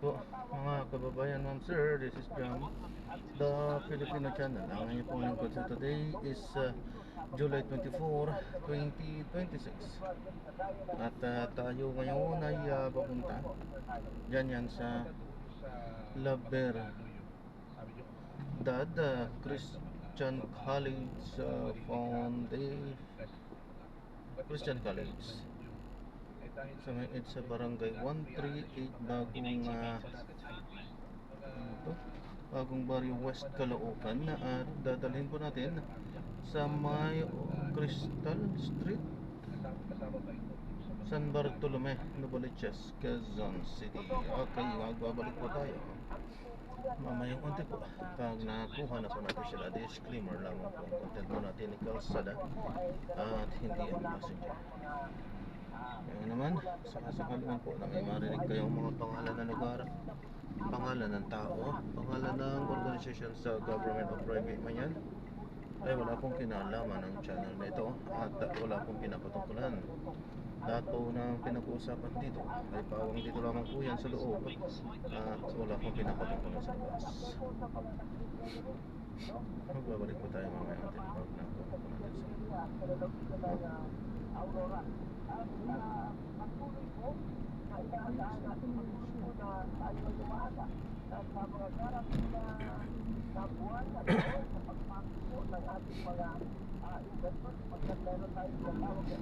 Po, mga kababayan, ma'am sir, this is Jam, the Filipino channel. Ang inyong pong lingkod sa today is July 24, 2026. At tayo ngayon ay papunta dyan yan sa Laber Dad Christian College Christian College. So it's sa barangay 138 Bagong Barrio West, Caloocan. At dadalhin po natin sa may Crystal Street, San Bartolome, Novaliches, Quezon City. Okay, magbabalik po tayo mamaya konti po pag nakuha na po natin sila. Disclaimer lamang po, ang content mo natin ni Kalsada at hindi ang passenger. Ngayon naman, sakasakaluan po na may marinig kayong mga pangalan ng lugar, pangalan ng tao, pangalan ng organisasyon sa government o private man yan, ay wala pong kinalaman ng channel na ito at wala pong pinapatungkulan. Lahat po ng pinag-uusapan dito ay pawang dito lamang po yan sa loob at wala pong pinapatungkulan sa labas. Magbabalik po tayo mamaya natin pag nakuha po natin sa Aurora. At patuloy po na inaasahan natin patuloy na tayo ay umaasa at sa mga darating na buwan at taon sa pagpasok po ng ating mga investors, pagkat meron tayo sa tawag na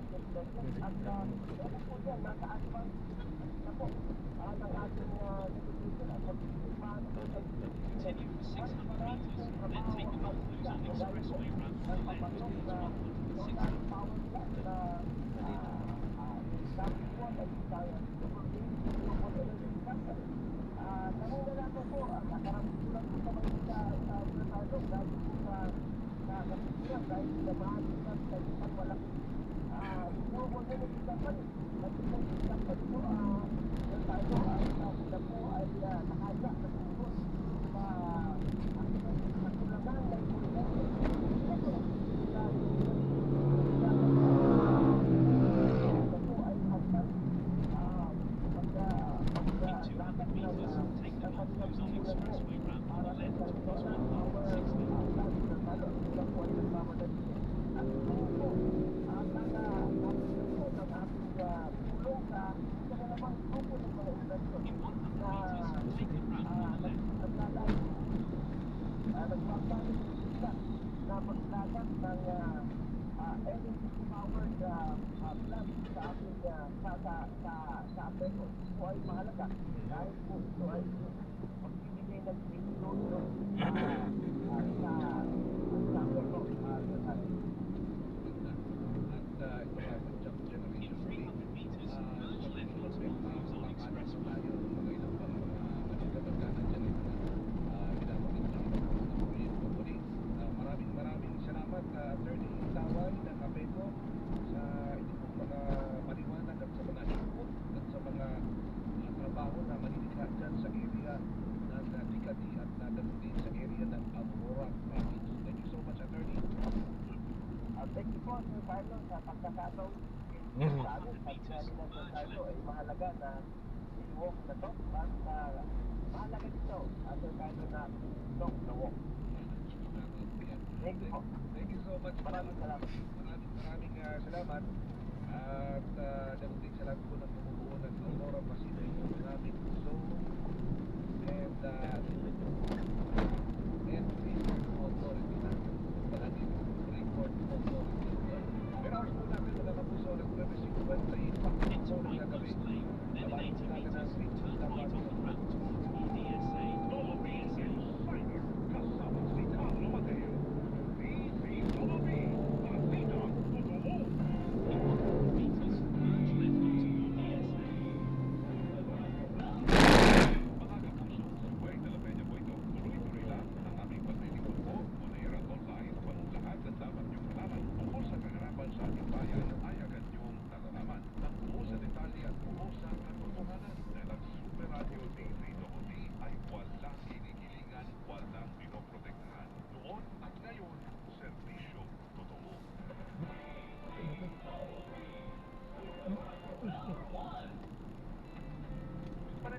investment at meron po dyan nataas pa na po ng ating negosyo at pag-isipan. Continue for 600 meters, then take the Luzon Expressway round 4 left towards 2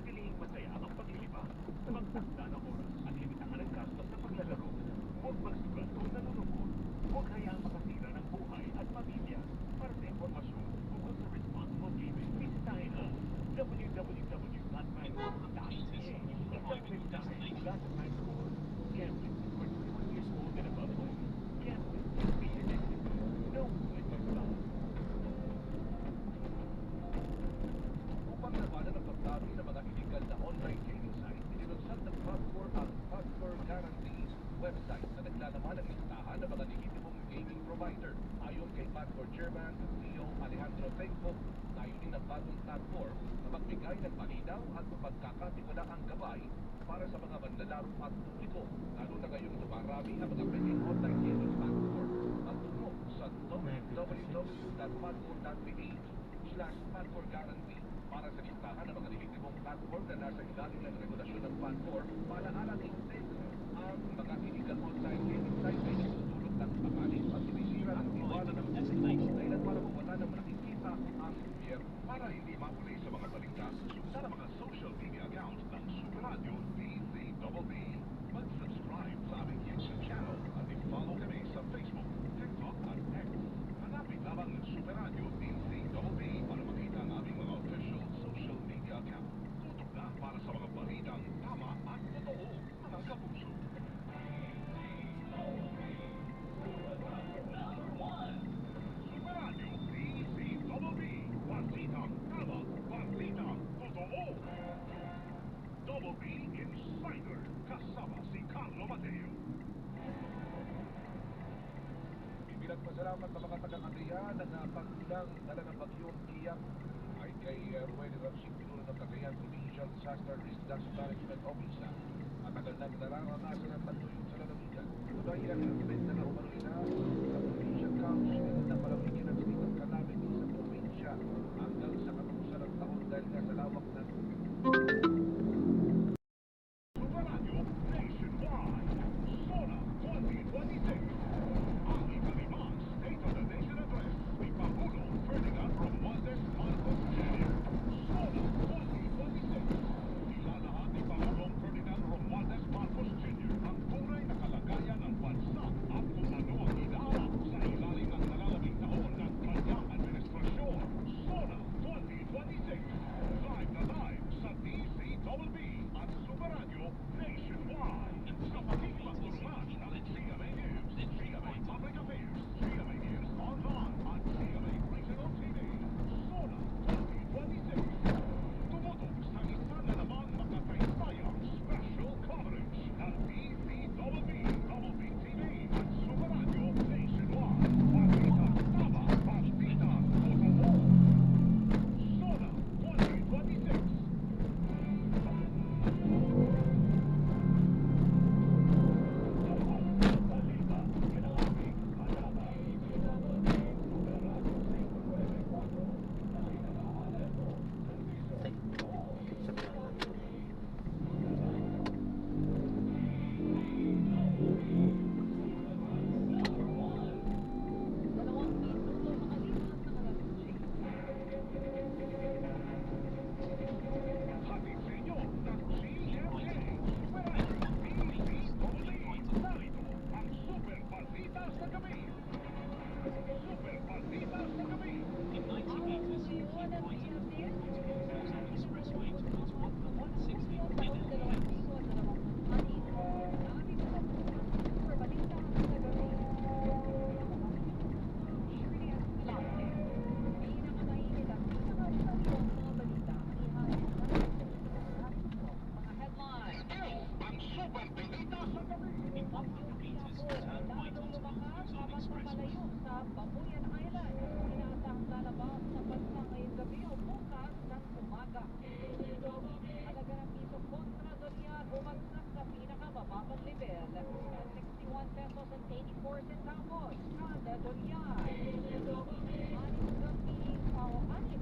Panatilihing masaya ang paglilibang sa magtakda na oras at limitangan ng gastos sa paglalaro. Huwag magsugal kung nalulungkot. Huwag hayaang makasira ng buhay at pamilya. Para sa impormasyon tungkol sa responsible gaming, bisitahin ang www.mango.ca. Isang mensahe mula sa Mango. Gambling is for 21 years old and above only. Gambling can be addictive. No limit love. Upang labanan ang pagdami ng mga illegal na online gaming site, inilunsad ng Passport ang Passport Guarantees website na naglalaman ng listahan ng mga lehitimong gaming provider. Ayon kay Passport Chairman CEO Alejandro Tengco, layunin ng bagong platform na magbigay ng malinaw at pagkakatiwalaang gabay para sa mga manlalaro at publiko, lalo na ngayong dumarami ang mga pwedeng online gaming platform. Magtungo sa www.passport.ph/passport-guarantee para sa listahan ng mga lehitimong platform na nasa ilalim ng regulasyon ng platform. Paalaala ni Tengco, ang mga illegal online gaming site ay nagdudulot ng panganib at sinisira ang tiwala ng publiko, dahilan para mawala ng nakikita ang gobyerno. Para hindi mauli sa mga balita sa mga social media accounts ng Super Radio DZBB. Mag-subscribe sa aming YouTube channel at i-follow kami sa Facebook, TikTok at X. Hanapin lamang ng Super Radio DZBB para makita ang aming mga official social media account. Tutok na para sa mga balitang tama at totoo, mga kapuso. Super Radio DZBB. Balitang tama, balitang totoo. Double B Insider, kasama si Carlo Mateo. Pinagpasalamat sa mga taga-Cagayan na pagbilang dala ng bagyong Iyak ay kay Ruel Ramsing, pinuno ng Cagayan Provincial Disaster Risk Management Office. Matagal nang nararanasan ang pagtuyong sa lalawigan. Ito ay recommend na umano'y na sa Provincial Council na palawigin ang state of calamity sa probinsya hanggang sa katapusan ng taon dahil nga sa lawak ng Super Radio Nationwide Sona 2026. Ang ikalimang State of the Nation Address ni Pangulong Ferdinand Romualdez Marcos Jr. Sona 2026. Ilalahat ni Pangulong Ferdinand Romualdez Marcos Jr. ang tunay na kalagayan ng bansa at kung ano ang inaarap sa ilalim ng nalalabing taon ng kanyang administrasyon. Sona 2026. Live na live sa DZBB at Super Radio Nationwide. Sa pakikipagtulungan ng GMA News, GMA Public Affairs, GMA News Online at GMA Regional TV. Sona 2026. Tumutok sa isa na namang makataysayang special coverage ng DZBB, Double B TV at Super Radio Nationwide. Balitang tama, balitang totoo. Sona 2026. Hatid sa inyo ng GMA. Super Radio DZBB. Narito ang Super Balita sa Gabi. Super Balita sa Gabi. In 90 meters, keep right at the expressway towards 160 in Ang Super Balita sa Gabi. In 100 meters, turn right onto Luzon Expressway. sa Babuyan Island. Inaasahang lalabas sa bansa ngayong gabi o bukas ng umaga. Halaga ng piso kontra dolyar bumagsak sa pinakamababang level na 61 pesos and 84 centavos kada dolyar. 6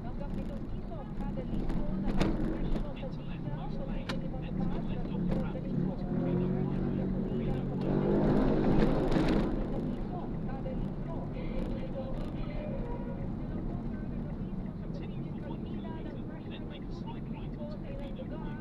hanggang 7 piso kada litro na presyo sa diesel sa minimum taas sa litro sa litro. Continue for 1 kilometer, then make a slight right onto Pino Highway.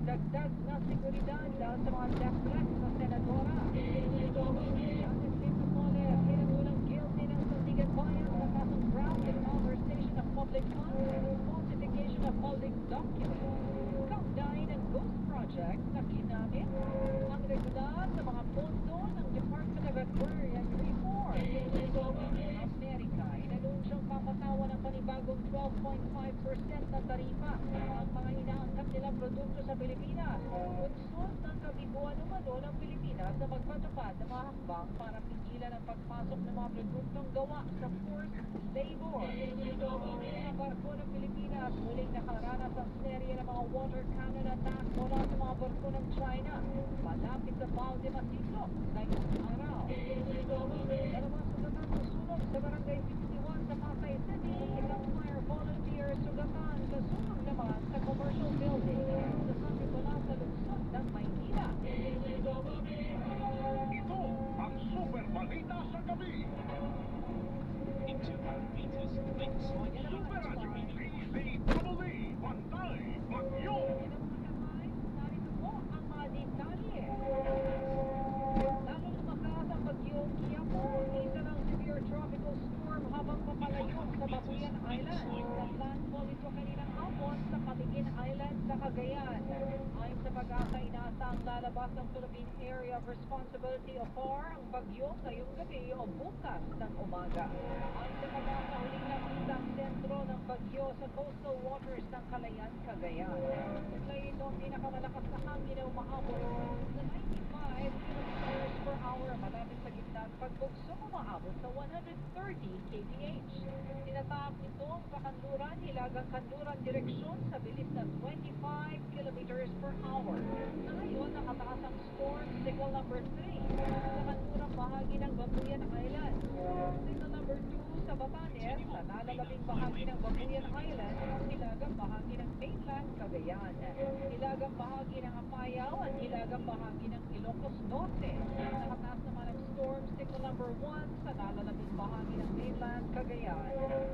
dagdag na seguridad dahil sa mga death threats sa senadora. Janice Pinto-Soler, pinatulang guilty ng Sandigan Bayan sa kasong graft and malversation of public funds and falsification of public documents. Kaugnayan ng Ghost Project na ginamit ang regular sa mga pondo ng Department of Agrarian Reform. Amerika, inanunsyang papatawan ng panibagong 12.5% na tarifa ang mga inaangkat nilang produkto sa Pilipinas. Unsod ng kabibuan umano ng Pilipinas na magpatupad ng mga hakbang para pigilan ang pagpasok ng mga produktong gawa sa forced labor. Mga barko ng Pilipinas muling nakaranas ang serye ng mga water cannon attack mula sa mga barko ng China malapit sa Bao de Masiglo ngayong araw. Dalawang sugatan susunod sa barangay 61 sa Pasay City, ilang fire volunteers sugatan kasunod naman sa commercial building sa San Nicolas sa lungsod ng Maynila. Ito ang Super Balita sa Gabi. In 200 meters, make a slight Super left to Radio reveal DZWE Pantay Bagyo. Yan ang mga guys, narito po ang mga detalye. Lalo lumakas ang bagyong Qiapo, isa ng severe tropical storm habang papalayo sa Babuyan Island. Nag-landfall ito kaninang hapon sa Camiguin Island sa Cagayan. Ayon sa pag-asa, inaasang lalabas ng Philippine Area of Responsibility o FAR ang bagyo ngayong gabi o bukas ng umaga. Ayon sa pag-asa, huling nakita ang sentro ng bagyo sa coastal waters ng Calayan, Cagayan. Kaya ito ang pinakamalakas na hangin na umaabot sa 95 kilometers per hour malapit sa gitna at pagbugsong umaabot sa 130 kph. Tinatahak nito ang Pakanluran, Hilagang Kanluran direksyon sa bilis na 25 kilometers per hour. Sa ngayon, nakataas ang storm signal number 3 sa kanlurang bahagi ng Babuyan Island. Signal number 2 sa Batanes, sa nalalabing bahagi ng Babuyan Island, hilagang bahagi ng mainland Cagayan. Hilagang bahagi ng Apayao at hilagang bahagi ng Ilocos Norte. Nakataas naman ang storm signal number 1 sa nalalabing bahagi ng mainland Cagayan.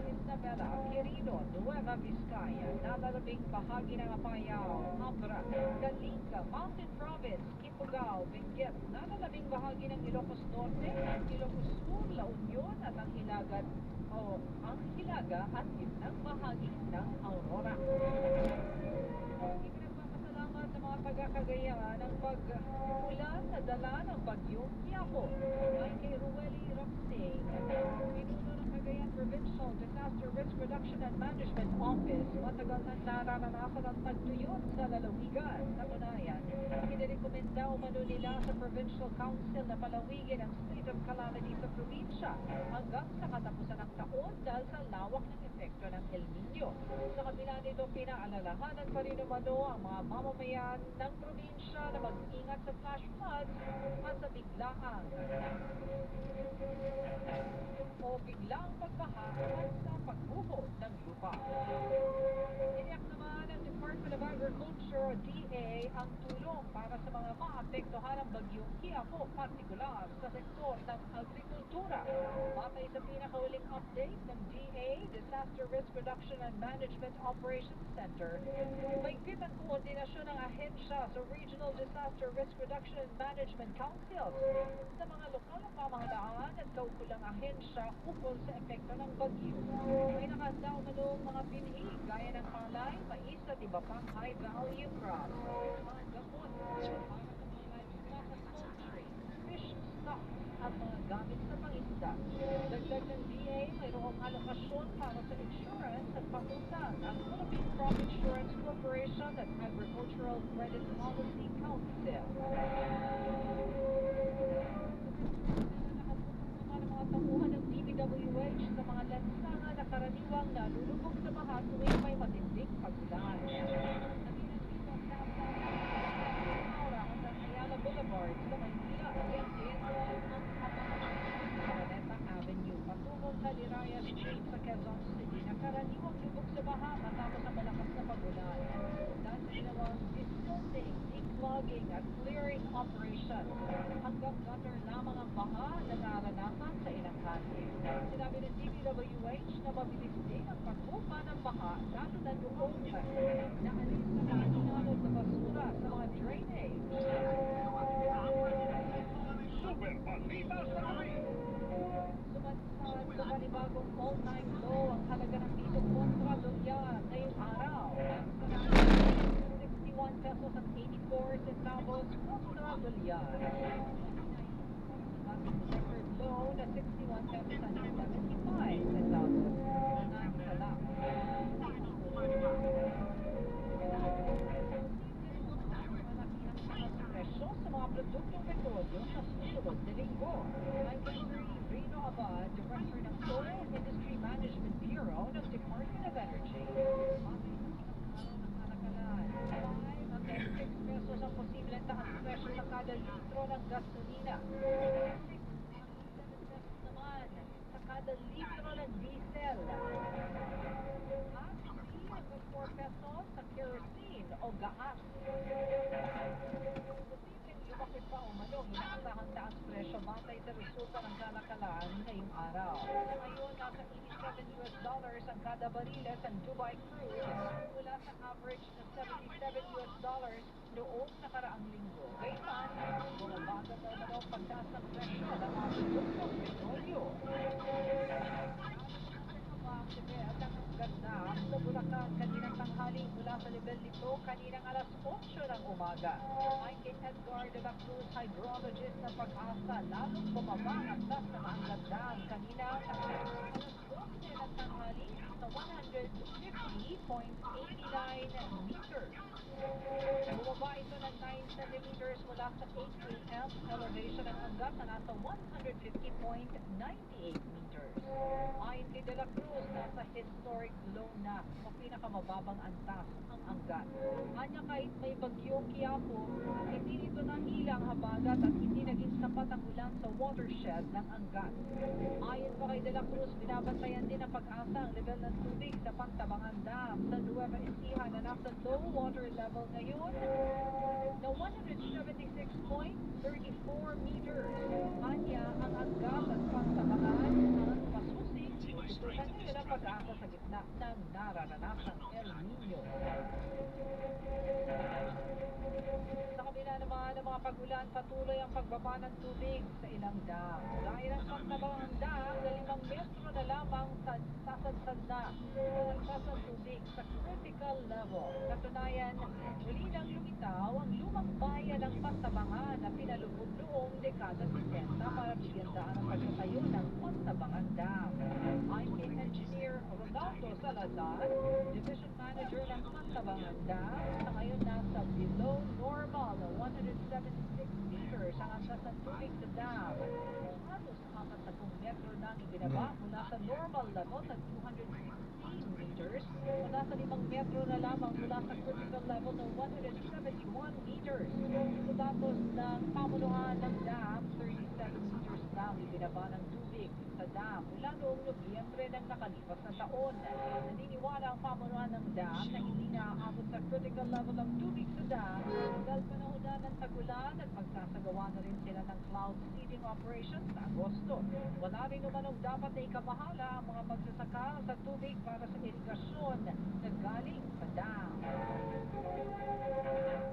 Isabela, Quirino, Nueva Vizcaya, nalalabing bahagi ng Apayao, Abra, Kalinga, Mountain Province, Ifugao, Benguet, nalalabing bahagi ng Ilocos Norte, Ilocos Sur, La Union at ang Hilaga at gitnang bahagi ng Aurora. Ipinagpapasalamat sa mga taga-Cagayan ang pag-ulan na dala ng bagyong Qiapo. Ay kay Rueli Roxing, pinuno ng Cagayan Provincial Disaster Risk Reduction and Management Office, matagal nang nararanasan ang tagtuyot sa lalawigan. Katunayan, inirekomenda umano nila sa Provincial Council na palawigin ang state of calamity sa probinsya hanggang sa katapusan ng taon dahil sa lawak ng epekto ng El Niño. Sa kabila nito, pinaalalahanan pa rin umano ang mga mamamayan ng probinsya na mag-ingat sa flash floods at sa biglaang pagbaha at sa pagguho ng lupa. Iniyak naman ng Department of Agriculture o DA ang tulong para sa mga maapektuhan ng bagyong Qiapo, partikular sa sektor ng agrikultura. Batay sa pinakahuling update ng DA, Disaster Risk Reduction and Management Operations Center, mahigpit ang koordinasyon ng ahensya sa Regional Disaster Risk Reduction and Management Council sa mga lokal na pamahalaan at kaukulang ahensya ukol sa epekto ng bagyo. May nakahanda umanong mga binhi gaya ng palay, mais at iba pang high-value crops. Mga gamot para sa mga livestock at poultry, fish stock at mga gamit sa pangisda. Dagdag ng DA, mayroong alokasyon para sa insurance at pangutang ang Philippine Crop Insurance Corporation at Agricultural Credit Policy Council. Tauhan ng DPWH sa mga lansangan na karaniwang nalulubog sa baha tuwing may matinding pag-ulan. Nabilang dito ang nasa Aura hanggang Ayala Boulevard sa Maynila. Yan din ang Araneta Avenue patungong Caliraya Street sa Quezon City na karaniwang lubog sa baha matapos ang malakas na pag-ulan. Dahil sa ginawang disilting, declogging at clearing operation, hanggang gutter lamang ang baha na naranasan sa ilang kanto. Sinabi ng DPWH na mabilis din ang pagbuka ng baha lalo na noong naalis na kaninalog na basura sa mga drainage. Super Balita sa gabi. Sumadsad sa panibagong all-time low ang halaga ng piso kontra dolyar ngayong araw. Sa 61 pesos at 84 centavos kontra dolyar. At record low na 61 pesos at 75 centavos. Nagsalak. Presyo sa mga produktong petrolyo sa susunod na linggo. Ay kay Rino Abad, Director ng Oil Industry Management Bureau ng Department of Energy. Hanggang 6 pesos ang posibleng taas presyo sa kada litro ng gasolina. 7 pesos naman sa kada litro ng diesel. At 4 pesos sa kerosene o gas. Posibleng lumaki pa o manong inaasahang taas presyo batay sa resulta ng kalakalan ngayong araw. Ngayon, nasa $87 ang kada bariles ang Dubai crude mula sa average na $77 noong nakaraang linggo. Gayunman, bumabagal na naman ang pagtaas ng presyo ng mga produktong petrolyo. At ang ganda sa Bulacan kaninang tanghali mula sa level nito kaninang alas 8 ng umaga. Ayon kay Edgar de la Cruz, hydrologist ng Pag-asa, lalong bumaba ang taas ng Angat Dam kanina alas 12 ng tanghali sa 150.89 meters. Bumaba ito ng 9 centimeters mula sa 8 a.m. elevation ng Angat na nasa 150.98 meters. Ayon kay De La Cruz, nasa historic low na o pinakamababang antas ang Angat. Anya kahit may bagyong Quiapo, hindi nito nahilang habagat at hindi naging sapat ang ulan sa watershed ng Angat. Ayon pa kay De La Cruz, binabantayan din ng Pag-asa ang level ng tubig sa Pantabangan Dam sa Nueva Ecija na nasa low water level ngayon na 176.34 meters. Anya ang Angat at Pantabangan ang masusing inutusan nila ng Pag-asa sa gitna ng nararanasang El Nino. Sa kabila naman ng mga pag-ulan, patuloy ang pagbaba ng tubig sa ilang dam. Gaya ng Pantabangan Dam na 5 metro na lamang sasadsad na nagtas ng tubig sa critical level. Katunayan, muli nang lumitaw ang lumang bayan ng Pantabangan na pinalubog noong dekada 70 para bigyan daan ang pagtatayo ng Pantabangan Dam. Ayon kay Engineer Ronaldo Salazar, Division Manager ng Pantabangan Dam, sa ngayon nasa below normal na 176 meters ang antas ng tubig sa dam. Halos 40 metro nang ibinaba mula sa normal level na 216 meters mula sa 5 metro na lamang mula sa critical level na 171 meters. Sa datos ng pamunuan ng dam, 37 meters lang ibinaba ng tubig sa dam mula noong Nobyembre ng nakalipas na taon. Naniniwala ang pamunuan ng dam na hindi naaabot sa critical level ng tubig sa dam dahil panahon na ng tag-ulan at magsasagawa na rin sila ng cloud seeding operations sa Agosto. Wala rin naman dapat na ikabahala ang mga magsasaka sa tubig para sa irigasyon na galing sa dam.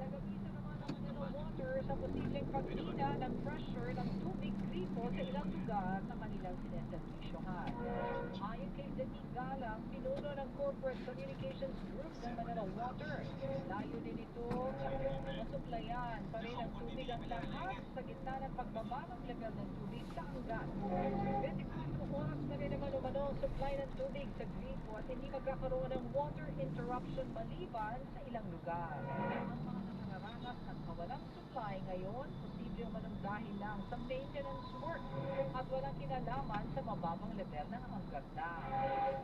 Nagamitan naman ang Manila Water sa posibleng paghina ng pressure ng tubig gripo sa ilang lugar na kanilang sineservisyohan. Ayon kay Denise Galang, pinuno ng Corporate Communications Group ng Manila Water, layo din ito masuplayan pa rin ang tubig ang lahat sa gitna ng pagbaba ng level ng tubig sa Angat. 24 oras na rin naman umano ang supply ng tubig sa gripo at hindi magkakaroon ng water interruption maliban sa ilang lugar. Ang mga nakaranas ng kawalang supply ngayon, posibleng manong dahil lang sa maintenance work at walang kinalaman sa mababang level ng Angat Dam.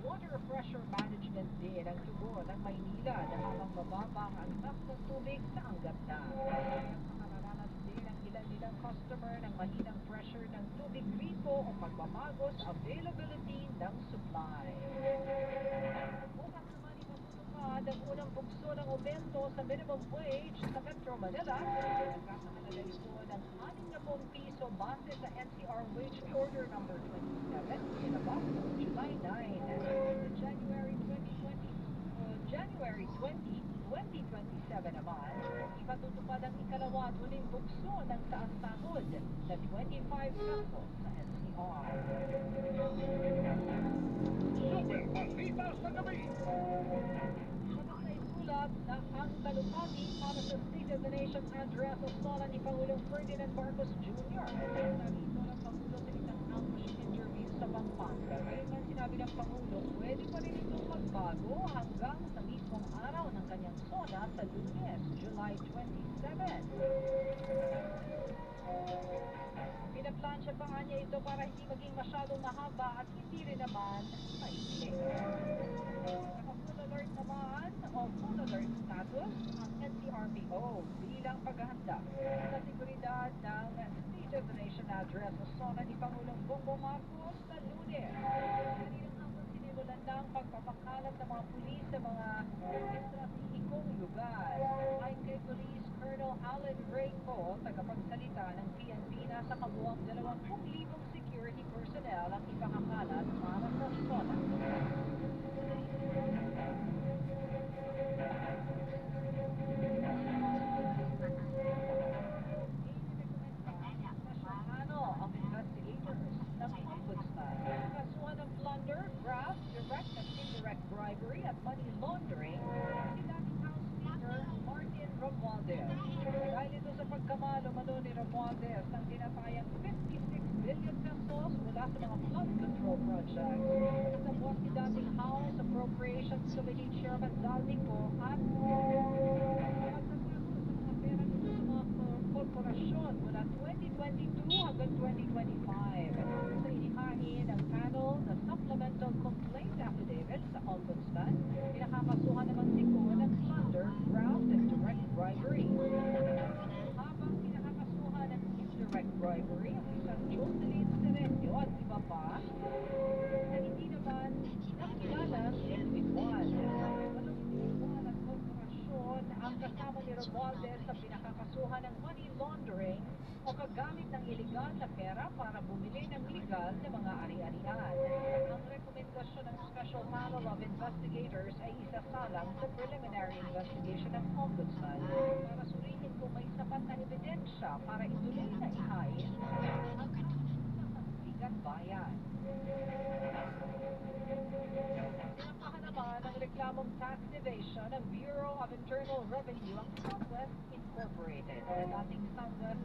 Water pressure management din ang tugon ng Maynila na habang mababa ang antas ng tubig sa Angat Dam. Nakaranas din ang ilan nilang customer ng mahinang pressure ng tubig gripo o pagbabago sa availability ng supply. Bukas naman ipapatupad ang unang bugso ng aumento sa minimum wage sa Metro Manila. Nagkakahalaga ito ng 60 piso base sa NCR Wage Order number 27 inabas July 9. Sa January 20, 2027 naman, ipatutupad ang ikalawa at huling bukso ng taas sahod na 25 pesos sa NCR. Super Balita sa Gabi. Sa isulat na ang talupati para sa State of the Nation address o sola ni Pangulong Ferdinand Marcos Jr. Sinabi ito ng Pangulo sa isang ambush interview sa Pampanga. Gayunman sinabi ng Pangulo, pwede pa rin itong magbago hanggang sa mismong araw ng kanyang sola sa Lunes, July 27. Pinaplansya pa nga niya ito para hindi maging masyadong mahaba at hindi rin naman maikli. Naka-full alert naman o full alert status ang NCRPO bilang paghahanda sa seguridad ng State of the Nation address o SONA ni Pangulong Bongbong Marcos sa Lunes. Kaninang hapon sinimulan ng pagpapakalat ng mga pulis sa mga estratehikong lugar. Ayon kay Police Colonel Alan Grayco, tagapagsalita ng PNP, nasa kabuang 20,000 security personnel ang ipakakalat para sa SONA. Ang investigators ng Ombudsman kasuhan ng plunder, graft, direct at indirect bribery at money laundering si dating House Speaker Martin Romualdez. Dahil ito sa pagkamalo ni Romualdez ng tinatayang 56 billion pesos mula sa mga flood control projects. Kasabot si dating House Appropriations Committee Chairman Zaldico at korporasyon mula 2022 hanggang 2025. Sa inihain ng panel na supplemental complaint affidavit sa Ombudsman, pinakakasuhan naman si Ko ng plunder, graft, and direct bribery. Habang pinakakasuhan ng indirect bribery ang isang Jocelyn Sereno at iba pa na hindi naman nakilala individual. Walang korporasyon ang kasama ni Romualdez sa pinakakasuhan ng money laundering o paggamit ng iligal na pera para bumili ng legal na mga ari-arian. Ang rekomendasyon ng Special Panel of Investigators ay isasalang sa preliminary investigation ng Ombudsman para suriin kung may sapat na ebidensya para ituloy na ihain ang kasabigan bayan. Sinampahan naman ang reklamong tax evasion ng Bureau of Internal Revenue ang Southwest Incorporated na dating Southwest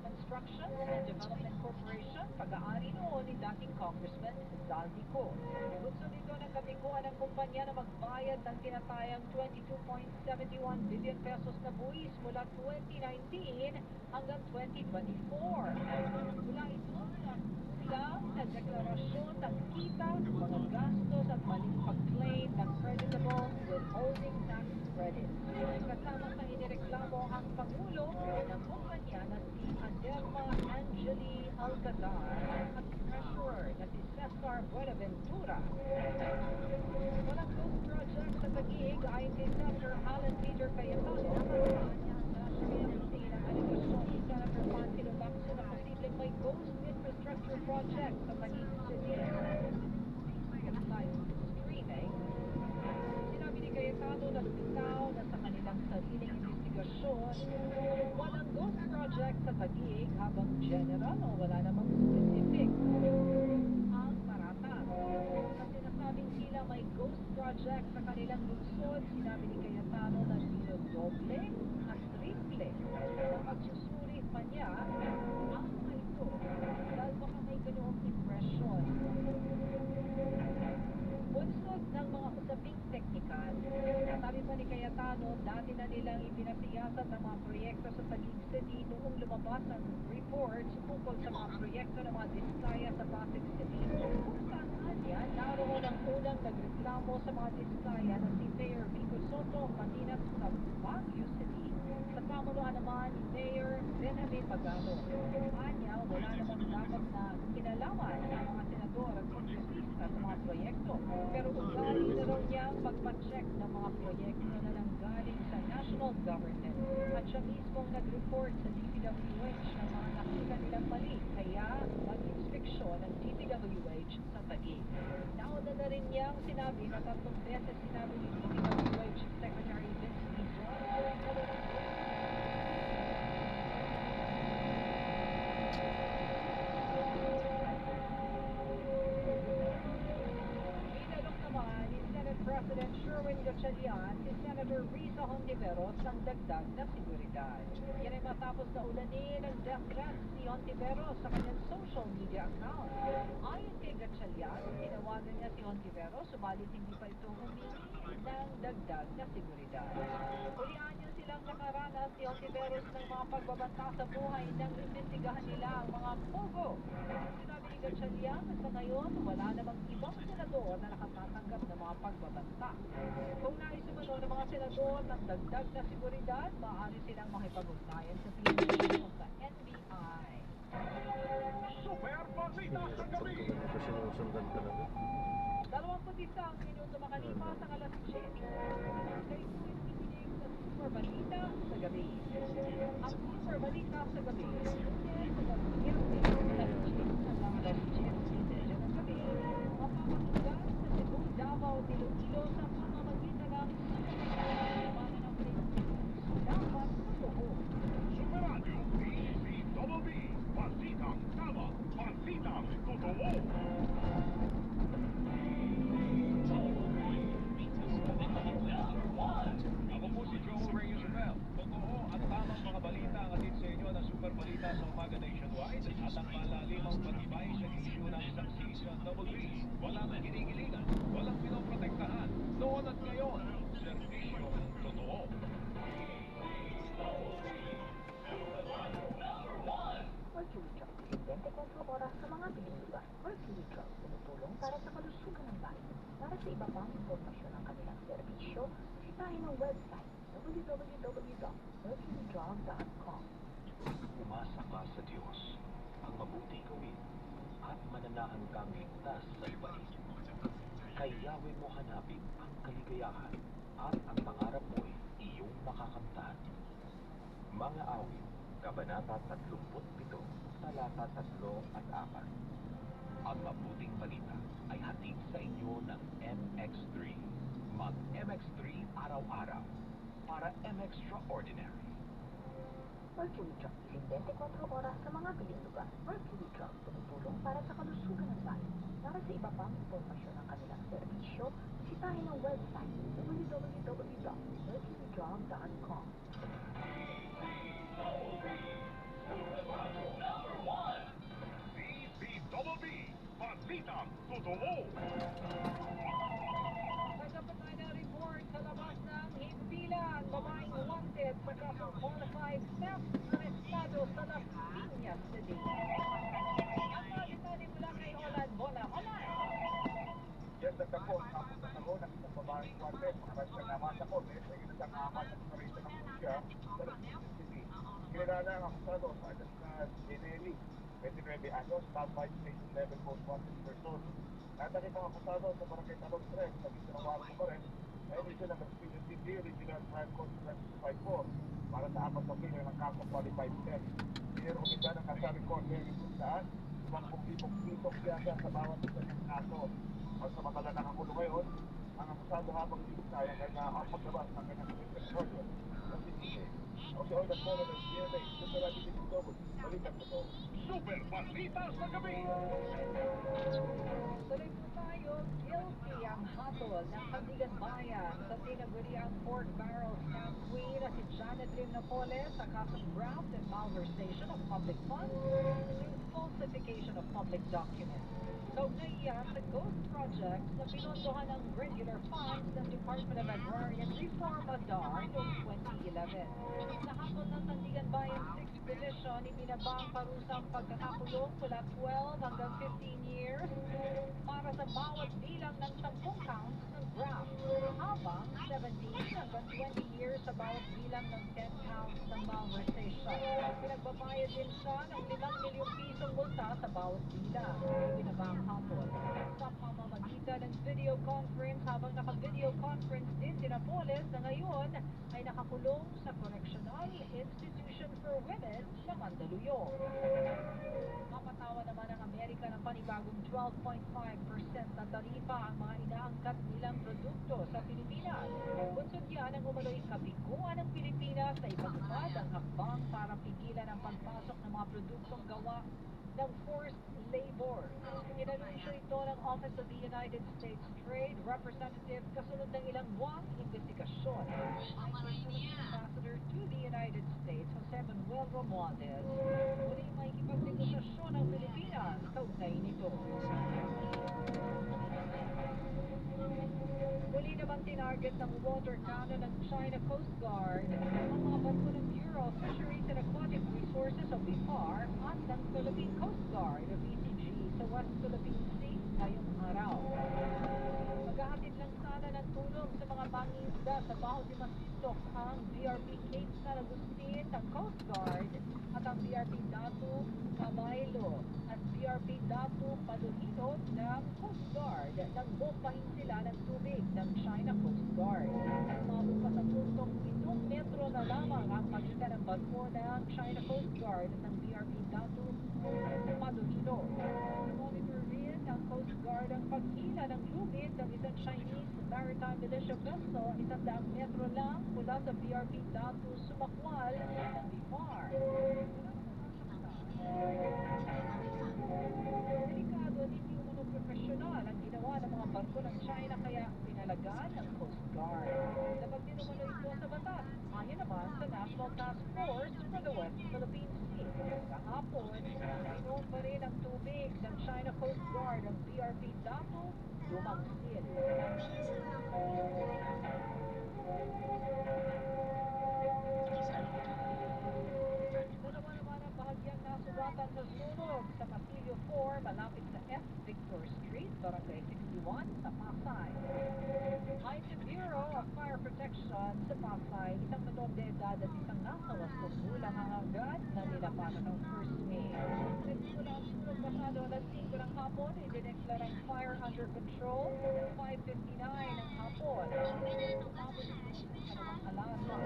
Construction and Development Corporation, pag-aari noon ni dating Congressman Zaldico. Gusto nito ng kabiguan ng kumpanya na magbayad ng tinatayang 22.71 billion pesos na buwis mula 2019 hanggang 2024. Mula ito lang na deklarasyon ng kita, mga gastos at maling pag-claim ng creditable withholding tax credit. Kasama sa inireklamo ang Pangulo ng kumpanya na si Adelma Angeli Alcazar at treasurer na si Cesar Buenaventura. Walang ghost project sa Taguig ayon kay Senator Alan Peter Cayetano. Ang aligasyon ni Senator Pantilo Lacson na posibleng may ghost infrastructure project sa Taguig City. Live streaming, sinabi ni Cayetano na lumitaw na sa kanilang sariling investigasyon, walang ghost project sa Taguig habang general o wala namang specific ang paratas. Sa sinasabing sila may ghost project sa kanilang lungsod, sinabi ni Cayetano na doble at triple na pagsusuri pa niya ang mga ito dahil baka may ganoong impresyon. Bunsod ng mga usaping teknikal, sabi pa ni Cayetano, dati na nilang ipinasiyasat ang mga proyekto sa Taguig City noong lumabas ang reports tungkol sa mga proyekto ng mga diskaya sa Pasig City. Kung saan niya, naroon ang unang nagreklamo sa mga diskaya na si Mayor Vico Soto Matinat sa Baguio City. Sa pamunuan naman ni Mayor Benjamin Pagano. Anya, wala namang dapat na kinalaman ang mga senador at kongresista sa mga proyekto. Pero ugali na raw niyang pagpacheck ng mga proyekto na nanggaling sa national government at siya mismong nag-report sa DPWH ng mga nakita nilang mali. Kaya mag-inspeksyon ng DPWH sa Taguig. Nauna na rin niyang sinabi na 3 beses sinabi ni DPWH Secretary Vince Dizon President Sherwin Gatchalian si Senator Risa Hontiveros ng dagdag na seguridad. Yan ay matapos na ulanin ng death threats ni Hontiveros sa kanyang social media account. Ayon kay Gatchalian, tinawagan niya si Hontiveros subalit hindi pa ito humingi ng dagdag na seguridad. Ulian niya silang nakaranas si Hontiveros ng mga pagbabanta sa buhay nang imbestigahan nila ang mga pogo. Sinabi ni Gatchalian na sa ngayon wala namang ibang senador na nakatatanggap ng mga pagbabanta. Kung naisumano ng mga senador ng dagdag na seguridad, maaari silang makipag-ugnayan sa PNP o sa NBI. Super Balita sa Pag gabi. ganito sinusundan talaga. 21 minuto makalipas ang alas 10. Kayo po nakikinig sa Super Balita sa gabi. Ang Super Balita sa gabi, lunes hanggang Biyernes, alas 10 hanggang alas 10:30 ng gabi, mapapakinggan sa Cebu, Davao, Iloilo sa pamamagitan ng pamamagitan ng Facebook. Dapat totoo. Super Radio, DZBB, Balitang Tama, Balitang Totoo. Ako po si Joel Reyes Rebel. Totoo at tamang mga balita ang atid sa inyo ng Super Balita sa umaga nationwide at ang malalimang patibay sa isyu ng isang season double B. Walang kinikilingan, walang pinoprotektahan. Noon at ngayon, serbisyong totoo. Mercury Drug, 24 oras sa mga piling lugar. Mercury Drug, tumutulong para sa kalusugan ng bayan. Para sa iba pang impormasyon ng kanilang serbisyo, bisitahin ang website www.mercurydrug.com. Umasa ka sa Diyos, ang mabuti gawin, at mananahan kang ligtas sa lupain. Kay Yahweh mo hanapin ang kaligayahan, at ang pangarap mo'y iyong makakamtan. Mga awit, Kabanata 37, talata 3 at 4. Ang mabuting balita ay hatid sa inyo ng MX3. Mag MX3 araw-araw para MXtraordinary. Mercury Drug, 24 oras sa mga piling lugar. Mercury Drug, tumutulong para sa kalusugan ng bayan. Para sa iba pang impormasyon ng kanilang serbisyo, bisitahin ang website www.mercurydrug.com. DZBB, Balitang Totoo. Nagkapatay na report sa labas ng himpilan, babaeng wanted sa kasong qualified theft arestado sa Las Piñas City. Ang mga detalye mula kay Olan Bola. Olan! Yes, nagtapos. Tapos na ako ng isang babaeng wanted. Makarang siya naman sa kote. Sa isang amat at karita ng Pusya sa Las Piñas City. Kinilala ang akusado sa alas na Jenely, 29 anyos, Standby Station Level Post Wanted Person. Natakit ang akusado sa Barangay Talong 3 sa Bisanawaran pa rin na inisyo ng Las Piñas City Regional Crime Code 254 para sa 4 na pila ng kaso qualified theft. Inirekomenda ng kasabing court hearing kung saan 50,000 piso piyasa sa bawat isa ng kaso. At sa makala nakakulong ngayon, ang akusado habang sinugtayan ay nakapaglabas ng kanyang order sa CCA. O si Ordan Bola ng GMA, Super Radio Digital, balikan mo to. Super Balita sa gabi. Tuloy po tayo, guilty ang hatol ng Sandigan Bayan sa tinaguriang pork barrel scam queen na si Janet Lim Napoles sa kasong graft and malversation of public funds and falsification of public documents. Kaugnay iyan sa ghost projects na pinondohan ng regular funds ng Department of Agrarian Reform ADAR noong 2011. Nahatol ng Sandigan Bayan 6th Division, ibinabang parusang pagkakakulong mula 12 hanggang 15 years para sa bawat bilang ng 10 counts ng graft, habang 17 hanggang 20 years sa bawat bilang ng 10 counts ng malversation. Pinagbabayad din siya ng 5 milyong pisong multa sa bawat bilang. Ibinabang hatol sa pamamagitan ng video conference habang naka-video conference din si Napoles na ngayon ay nakakulong sa Correctional Institution for Women sa Mandaluyong. Mapatawa naman ng Amerika ng panibagong 12.5% na tarifa ang mga inaangkat nilang produkto sa Pilipinas. Bunsod yan ang umano'y kabiguan ng Pilipinas na ipatupad ang hakbang para pigilan ang pagpasok ng mga produktong gawa ng forced Labor. Inanunsyo ito ng Office of the United States Trade Representative kasunod ng ilang buwang investigasyon. Philippine Ambassador to the United States, Jose Manuel Romualdez, muling makikipagnegosasyon ng Pilipinas kaugnay nito. Muli naman tinarget ng water cannon ng China Coast Guard ang mga barko ng Bureau of Fisheries and Aquatic Resources o BIFAR at ng Philippine Coast Guard o BCG sa West Philippine Sea ngayong araw. Maghahatid lang sana ng tulong sa mga mangingisda sa Baho de Masinloc ang BRP Cape San Agustin ng Coast Guard at ang BRP Datu Camailo at BRP Datu Paluhino ng Coast Guard nang bombahin sila ng tubig ng China Coast Guard. Umabot pa sa puntong 7 metro na lamang ang pagitan ng barko ng China Coast Guard at ng BRP Datu Paluhino. Monitor rin ng Coast Guard ang paghila ng lubid ng isang Chinese maritime militia vessel 100 metro lang mula sa BRP Datu Sumakwal ng BIFAR. Delikado at hindi umano profesional ang ginawa ng mga barko ng China kaya pinalagaan ng Coast Guard. Dapat din umano ito sa batas, ayon naman sa National Task Force for the West Philippine Sea. Kahapon, inuun pa rin ang tubig ng China Coast Guard ang BRP Datu Lumangsil. Dalawa naman ang bahagyang nasugatan sa sunog sa Pasilio 4 malapit sa F. Victor Street, Barangay 61 sa Pasay. Ayon sa Bureau of Fire Protection sa Pasay, isang menor de edad at isang nasa 8 gulang ang agad na nilapatan ng first aid. Nagsimula ang sunog pasado alas 5 ng hapon, idineklarang fire under control 5:59 ng hapon. Umabot ito sa dalawang alarma.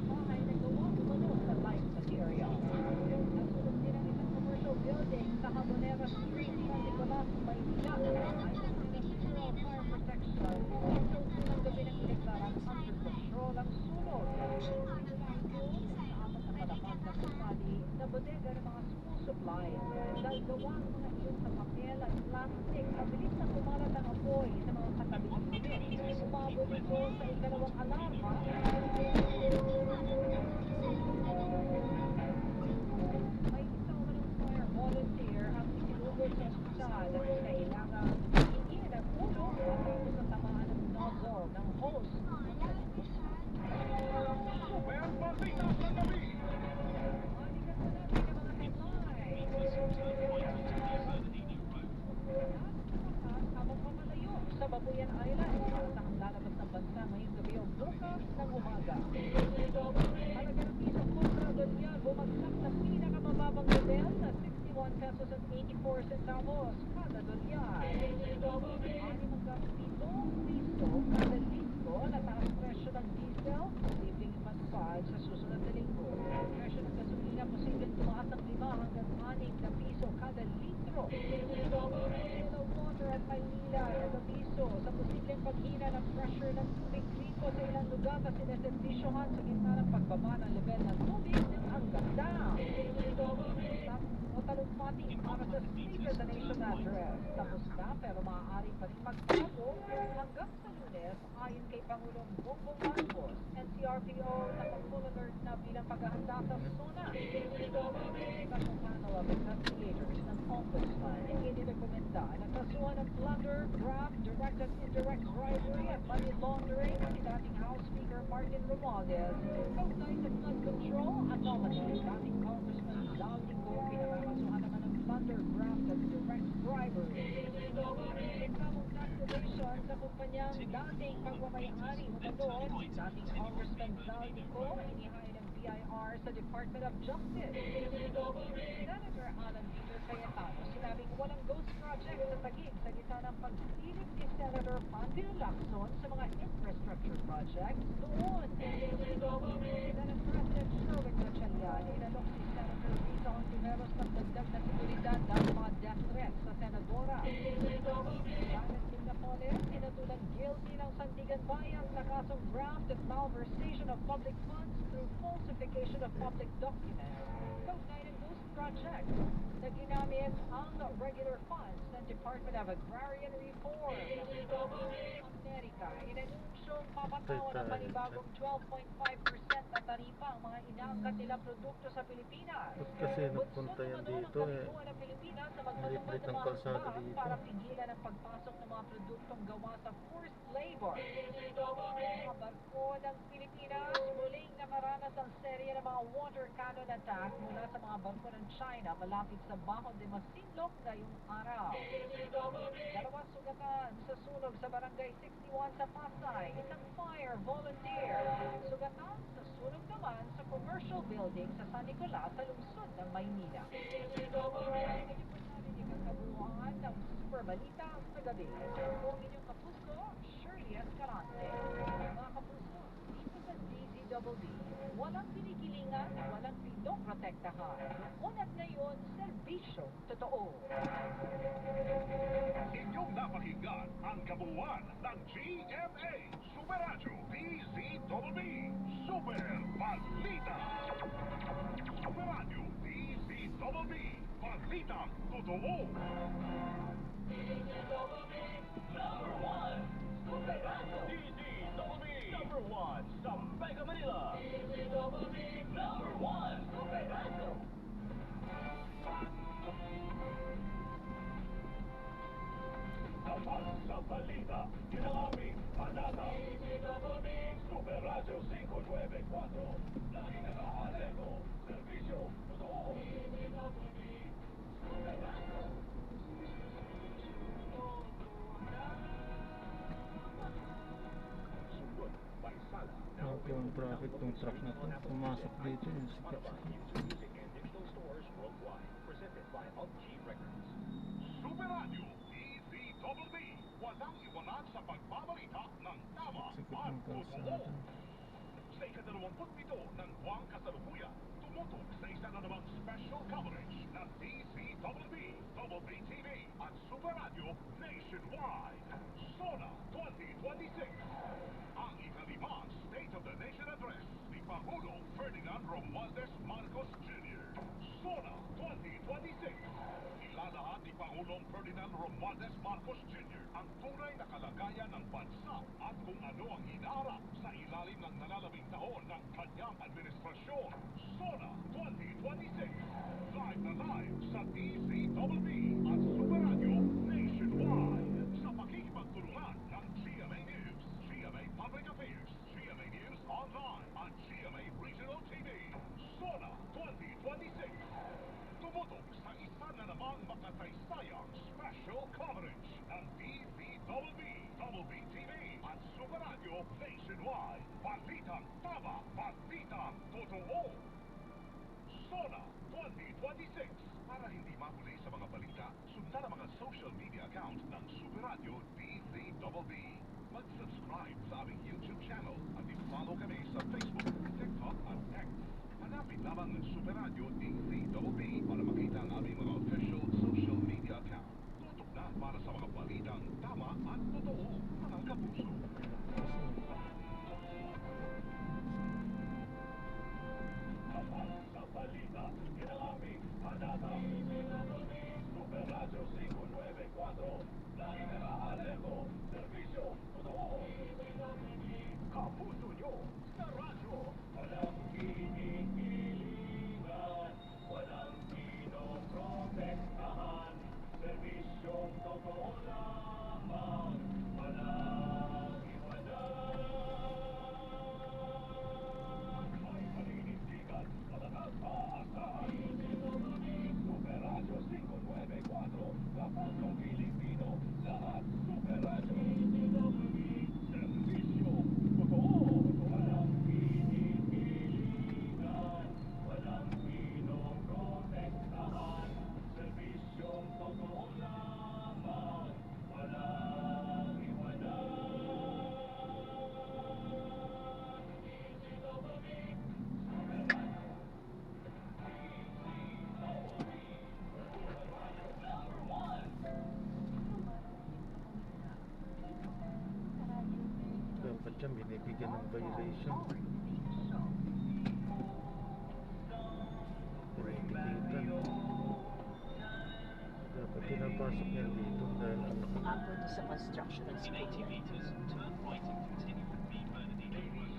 Bahay na gawa umano sa light material. Nasunog din ang isang commercial building sa Habanera Street, San Nicolas, Maynila. Ayon sa Bureau of Fire Protection, ito unang gabi ng ideklarang under control ang sunog. Sa apat na palapag na kusali na bodega ng mga school supplies. Dahil gawa ang mga iyon sa papel at plastic, mabilis na kumalat ang apoy sa mga katabing unit. Umabot ito sa ikalawang alarma. May isang umanong fire volunteer ang isinugod sa ospital at kailangan hingin ang ulo matapos na tamaan ng nozzle ng hose. Super Balita sa gabi! Balikan na natin ang mga headlines. Habang mamalayo sa Babuyan Island, asahang lalabas ng bansa ngayong gabi o bukas ng umaga. Halaga ng piso kontra donya bumagsak na pinakamababang level na 61 pesos at 84 centavos kada dolyar. Ani magkano 7 piso kada litro na taas presyo ng diesel, posibleng matupad sa susunod na linggo. Presyo ng gasolina posibleng tumaas ng 5 hanggang 6 na piso kada litro. Hello Water at Maynila, nag-abiso sa posibleng paghina ng pressure ng tubig gripo sa ilang lugar na sineservisyohan sa gitna ng pagbaba ng level ng tubig hanggang down. O talumpati para sa State of the Nation address. Tapos na pero maaari pa rin magbago hanggang sa Lunes ayon kay Pangulong Bongbong Marcos. NCRPO naka-full alert na bilang paghahanda sa SONA. Special panel of investigators ng Ombudsman ay inirekomenda na kasuhan ng plunder, graft, direct and indirect bribery at money laundering si dating House Speaker Martin Romualdez. Kaugnay sa flood control anomaly, dating Congressman Lau Lico pinakakasuhan naman ng plunder, graft at direct bribery. Reklamong activation sa kumpanyang dating pagmamayari umano si dating Congressman Lau Lico inihain ng BIR sa Department of Justice. Senator Alan Peter Cayetano sinabing walang ghost project sa Taguig sa gitna ng pagsilip ni Senator Panfilo Lacson sa mga infrastructure projects doon. Senate President Sherwin Gatchalian inalok si Senator Risa Hontiveros ng dagdag na seguridad ng mga death threats sa Senadora. Janet Napoles sinatulang guilty ng Sandigan Bayan sa kasong graft and malversation of public funds through falsification of public documents. Kaugnay ng ghost project, na ginamit ang regular funds ng Department of Agrarian Reform. Amerika, inanunsyong papatawan ng panibagong 12.5% na taripa ang mga inaangkat nilang produkto sa Pilipinas. Ba't kasi nagpunta yan dito eh? Ng Pilipinas sa Libre magpatupad ng ng mga kalsada hakbang dito. para pigilan ang pagpasok ng mga produktong gawa sa forced labor. Mga barko ng Pilipinas muling nakaranas ang serye ng mga water cannon attack mula sa mga barko ng China malapit sa Bajo de Masinloc ngayong araw. Dalawang sugatan sa sunog sa barangay 61 sa Pasay, isang fire volunteer. Sugatan sa sunog naman sa commercial building sa San Nicolas sa lungsod ng Maynila. Kabuuan ng Super Balita sa gabi. Kung inyong kapuso, Shirley Escalante. Mga kapuso, dito sa DZWD, walang pinigilingan, walang pinoprotektahan. Noon at ngayon, serbisyo totoo. Inyong napakinggan ang kabuuan ng GMA Super Radio DZWB Super Balita. Super Radio DZWB Balita Totoo. DZWB number 1 sa Mega Manila. DZWB number 1 Super Radio. Dapat sa balita, kinaming panata. DZWB Super Radio 594. Lagi nakahalego, serbisyo totoo. DZWB Super Radio. Sunod, Baysala. Yung traffic tong truck na to, pumasok dito yung sikat sa Music and digital stores worldwide. Presented by UpG Records. Super Radio DZWB. Walang iwanan sa pagbabalita ng tama sikat at ng totoo. kalsada. Sa ika-27 ng buwang kasalukuyan, tumutok sa isa na namang special coverage ng DZWB, Double B TV at Super Radio nationwide. SONA 2026. Ang ikalimang State of the Nation Address ni Pangulong Ferdinand Romualdez Marcos Jr. SONA 2026. Ilalahat ni Pangulong Ferdinand Romualdez Marcos Jr. ang tunay na kalagayan ng bansa at kung ano ang inaarap sa ilalim ng nalalabing taon ng kanyang administrasyon. SONA 2026. Live na live sa DZWB at Super Radio nationwide. Sa pakikipagtulungan ng GMA News, GMA Public Affairs, GMA News Online at GMA Regional TV. SONA 2026. Tumutok sa isa na namang makasaysayang special coverage ng DZWB, Double B TV at Super Radio nationwide. Balitang tama, balitang totoo. SONA 2026. Para hindi mahuli sa mga balita, sundan ang mga social media account ng Super Radio DZWB. Mag-subscribe sa aming YouTube channel at i-follow kami sa Facebook, TikTok at X. Hanapin lamang ang Super Radio DZWB para makita ang aming mga official social media account. Tutok na para sa mga balitang tama at totoo, mga kapuso. Sa balita, kinaming panata. DZWB Super Radio 594. Lagi nakahalego, serbisyo totoo. DZWB kapuso nyo sa radyo. Walang kinikilingan, walang pinoprotektahan. Serbisyong totoo lamang, walang iwanan. May paninindigan, matagal paasahan. DZWB Super Radio 594. Kapag ng Pilipino, lahat Super Radio. DZWB serbisyo totoo. Walang pinipilingan, walang pinoprotektahan. Serbisyong totoo lamang, walang iwanan. DZWB Super Radio. Dapat dyan binibigyan ng violation. Para indicator. pinapasok niya dito dahil ano. Ako doon sa construction ng In school. 80 meters, turn right and continue with B Bernardino Road.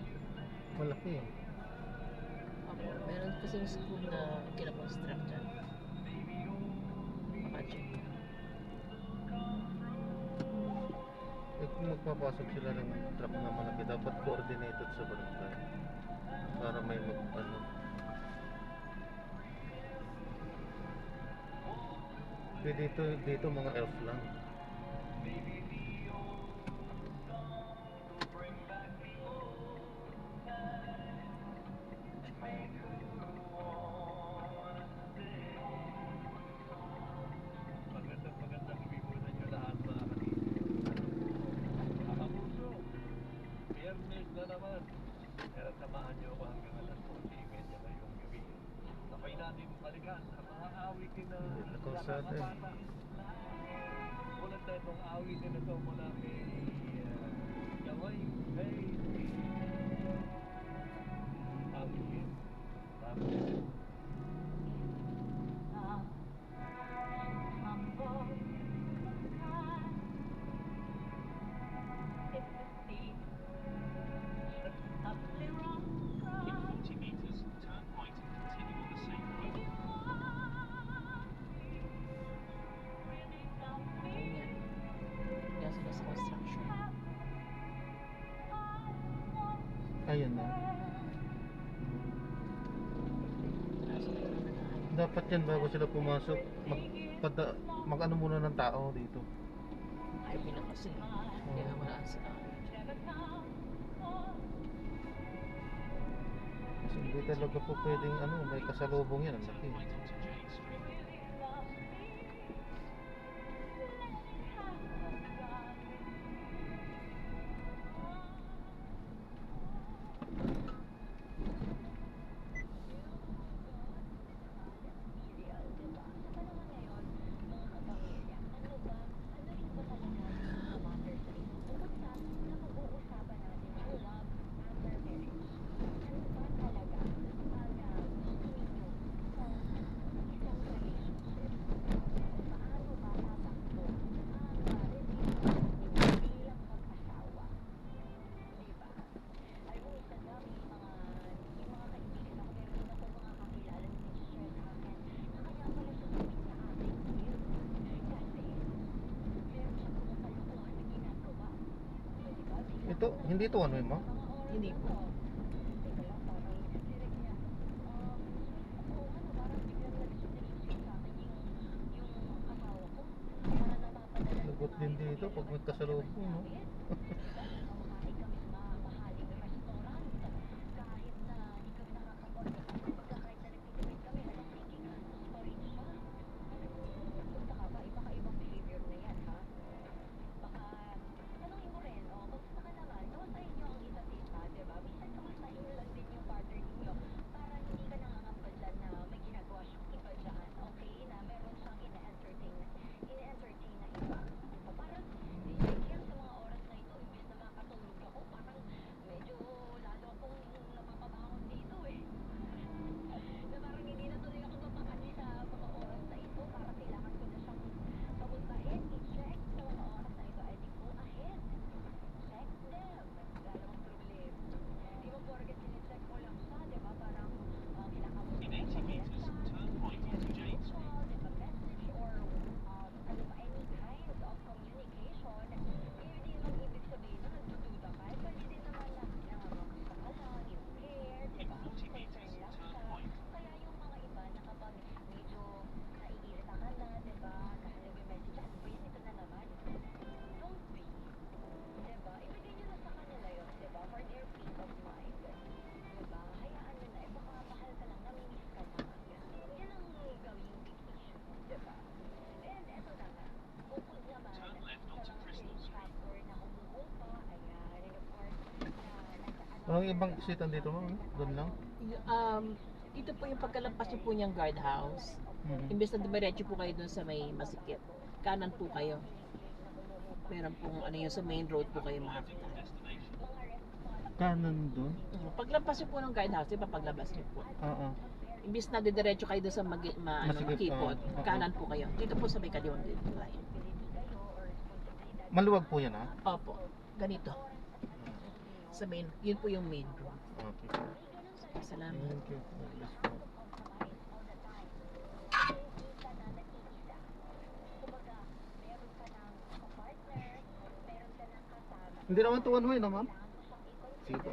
Malaki eh. Opo, meron kasi yung school na kinakonstruct dyan. Makacheck. Eh kung magpapasok sila ng truck na malaki, dapat coordinated sa barangay. Para may ano. Dito mga elf lang. Magandang lipunan nyo lahat mga kanina. Mga puso, Biyernes na naman. Pero samahan nyo ako hanggang alas 11:30 ngayong gabi. Sabay natin balikan ang mga awitin na Nakausada eh. nakakabata. Tulad na itong awitin na ito mula kay Gaway Bay. Awitin. Awitin. In 40 meters, turn right and continue on the same road. Ayan. Yan sila sa construction. Ayun na. Nasa ito na nag-aayos. Dapat yan bago sila pumasok, mag-ano muna ng tao dito. Gabi na kasi. Kaya wala sila. Kasi hindi talaga po pwedeng ano, may kasalubong yan, ang laki. Right onto Jane Street. Ito, hindi ito ano mo? Hindi po. Lagot din dito pag may kasalubong, no? In 80 meters, turn right onto Jane Street. In 40 meters, turn right. Turn left onto Crystal Street. Walang ibang isitan dito, no? Doon lang. Ito po yung pagkalampas niyo po niyang guardhouse. Imbes na dumiretso po kayo doon sa may masikip. Kanan po kayo. Meron pong ano yung sa main road po kayo makakita. Destination. Kanan doon? Paglampas niyo po ng guardhouse, di ba paglabas niyo po? Oo. Imbis na didiretso kayo doon sa Masikip, Makipot, oo. kanan po kayo. Dito po sa may kaliwang line. Maluwag po yan ha? Opo, ganito. Sa main, yun po yung main road. Okay. Salamat. Thank you. God bless po. Hindi naman to one way na ma'am? Sige po.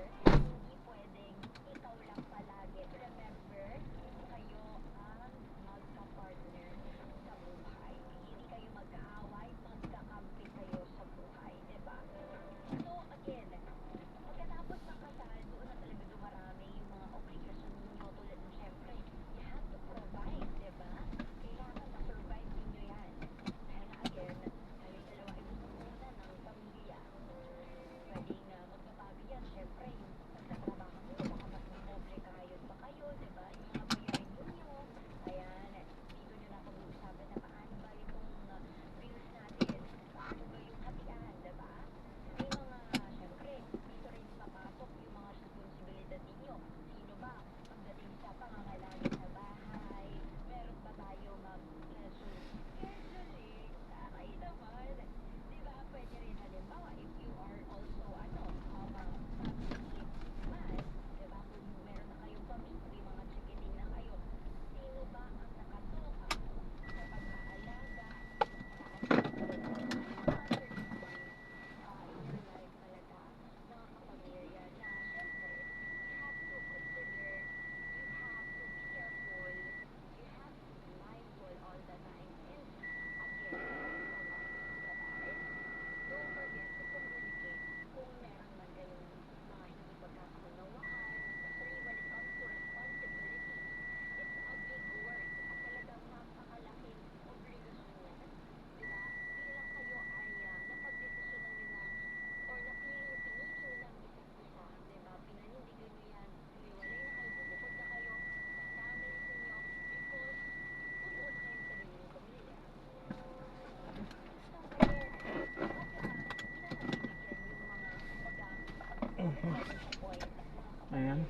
Ayan.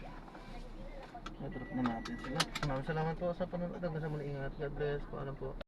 I-drop na natin sila. Maraming salamat po sa panonood. Hanggang sa muli, ingat. God bless. Paalam po.